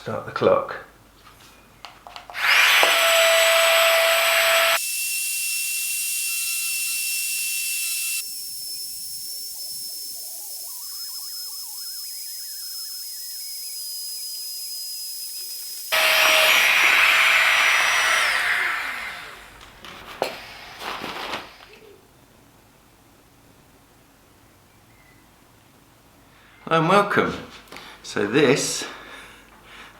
Start the clock. Hello and welcome. So this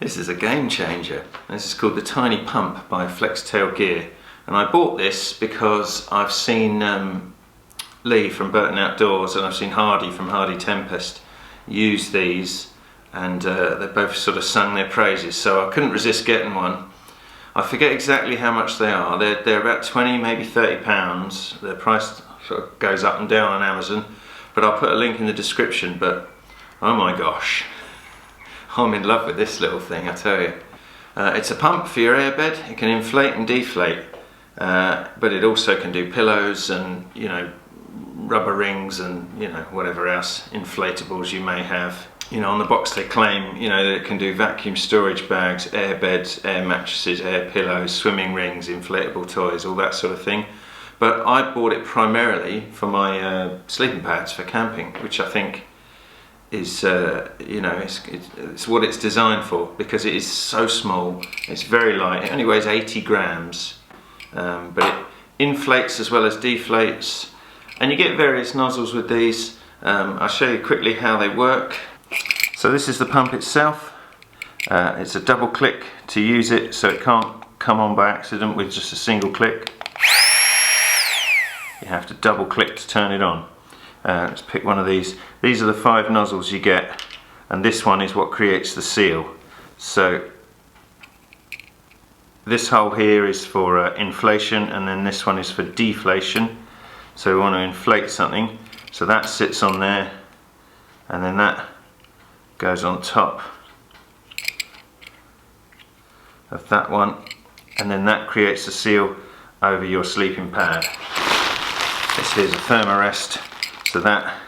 is a game changer. This is called the Tiny Pump by FLEXTAILGEAR, and I bought this because I've seen Lee from Burton Outdoors and I've seen Hardy from Hardy Tempest use these, and they both sort of sung their praises, so I couldn't resist getting one. I forget exactly how much they are. They're about 20, maybe 30 pounds. Their price sort of goes up and down on Amazon, but I'll put a link in the description. But oh my gosh, I'm in love with this little thing, I tell you. It's a pump for your airbed. It can inflate and deflate, but it also can do pillows and, you know, rubber rings and, you know, whatever else inflatables you may have. You know, on the box they claim, you know, that it can do vacuum storage bags, air beds, air mattresses, air pillows, swimming rings, inflatable toys, all that sort of thing. But I bought it primarily for my sleeping pads for camping, which I think is you know, it's what it's designed for, because it is so small. It's very light. It only weighs 80 grams, but it inflates as well as deflates, and you get various nozzles with these. I'll show you quickly how they work. So this is the pump itself. It's a double click to use it, so it can't come on by accident with just a single click. You have to double click to turn it on. Let's pick one of these. These are the 5 nozzles you get, and this one is what creates the seal. So this hole here is for inflation, and then this one is for deflation. So we want to inflate something, so that sits on there, and then that goes on top of that one, and then that creates a seal over your sleeping pad. This here's a thermarest. So that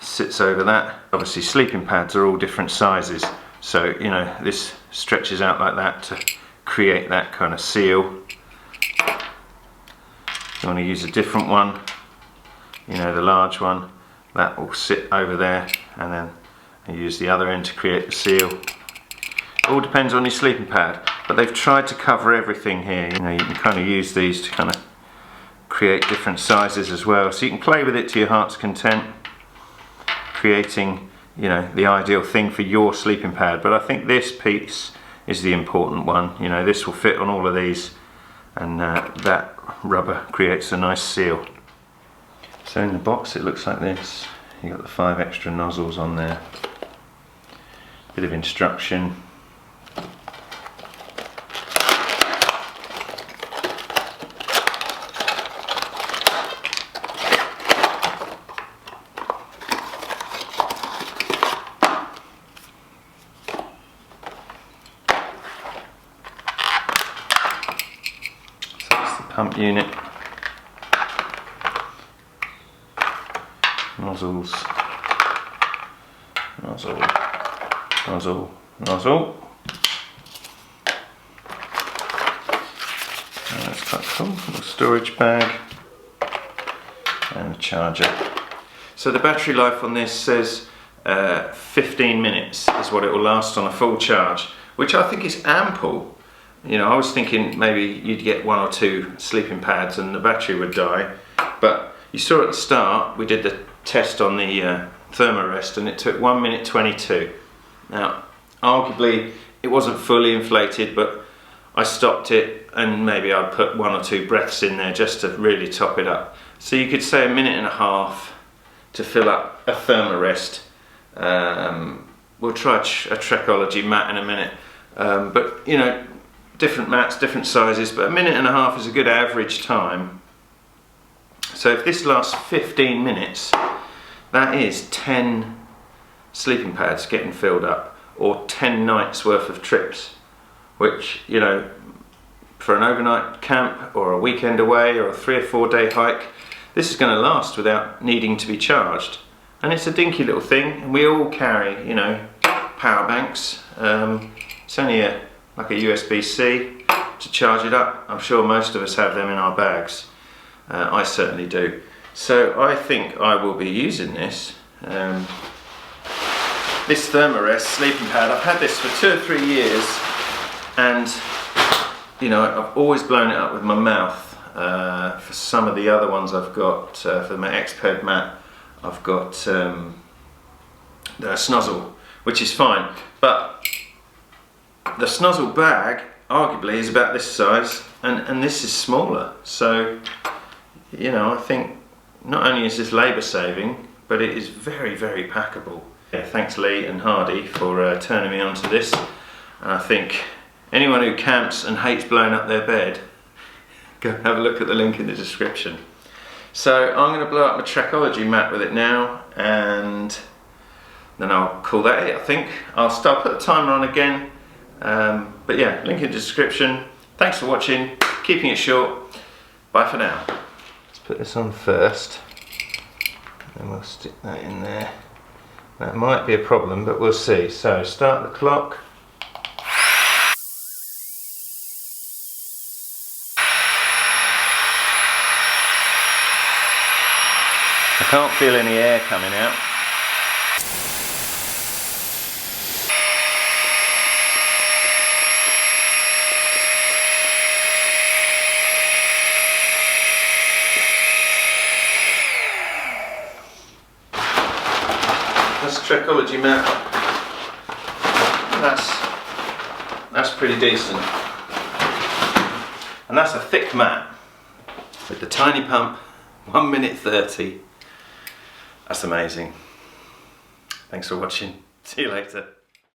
sits over that. Obviously sleeping pads are all different sizes, so you know, this stretches out like that to create that kind of seal. If you want to use a different one, you know, the large one, that will sit over there, and then you use the other end to create the seal. It all depends on your sleeping pad, but they've tried to cover everything here. You know, you can kind of use these to kind of create different sizes as well, so you can play with it to your heart's content, creating, you know, the ideal thing for your sleeping pad. But I think this piece is the important one. You know, this will fit on all of these, and that rubber creates a nice seal. So in the box it looks like this. You got the 5 extra nozzles on there, bit of instruction. Pump unit, nozzles, nozzle, nozzle, nozzle. That's quite cool. Little storage bag and a charger. So the battery life on this says 15 minutes is what it will last on a full charge, which I think is ample. You know, I was thinking maybe you'd get 1 or 2 sleeping pads and the battery would die, but you saw at the start we did the test on the thermarest, and it took 1 minute 22. Now, arguably it wasn't fully inflated, but I stopped it, and maybe I'd put 1 or 2 breaths in there just to really top it up. So you could say 1.5 minutes to fill up a thermarest. We'll try a Trekology mat in a minute, but you know, different mats, different sizes, but 1.5 minutes is a good average time. So if this lasts 15 minutes, that is 10 sleeping pads getting filled up, or 10 nights worth of trips, which, you know, for an overnight camp or a weekend away or a 3 or 4 day hike, this is going to last without needing to be charged. And it's a dinky little thing, and we all carry, you know, power banks. It's only like a USB-C to charge it up. I'm sure most of us have them in our bags. I certainly do. So I think I will be using this. This Thermarest sleeping pad, I've had this for 2 or 3 years, and you know, I've always blown it up with my mouth. For some of the other ones I've got, for my Xped mat, I've got the snozzle, which is fine, but the snozzle bag arguably is about this size, and this is smaller. So, you know, I think not only is this labour saving, but it is very, very packable. Yeah, thanks Lee and Hardy for turning me onto this, and I think anyone who camps and hates blowing up their bed, go have a look at the link in the description. So I'm going to blow up my Trekology mat with it now, and then I'll call that it, I think. I'll put the timer on again, but yeah, link in the description. Thanks for watching, keeping it short. Bye for now. Let's put this on first, and we'll stick that in there. That might be a problem, but we'll see. So start the clock. I can't feel any air coming out. That's Trekology mat. That's pretty decent. And that's a thick mat with the tiny pump, 1 minute 30. That's amazing. Thanks for watching. See you later.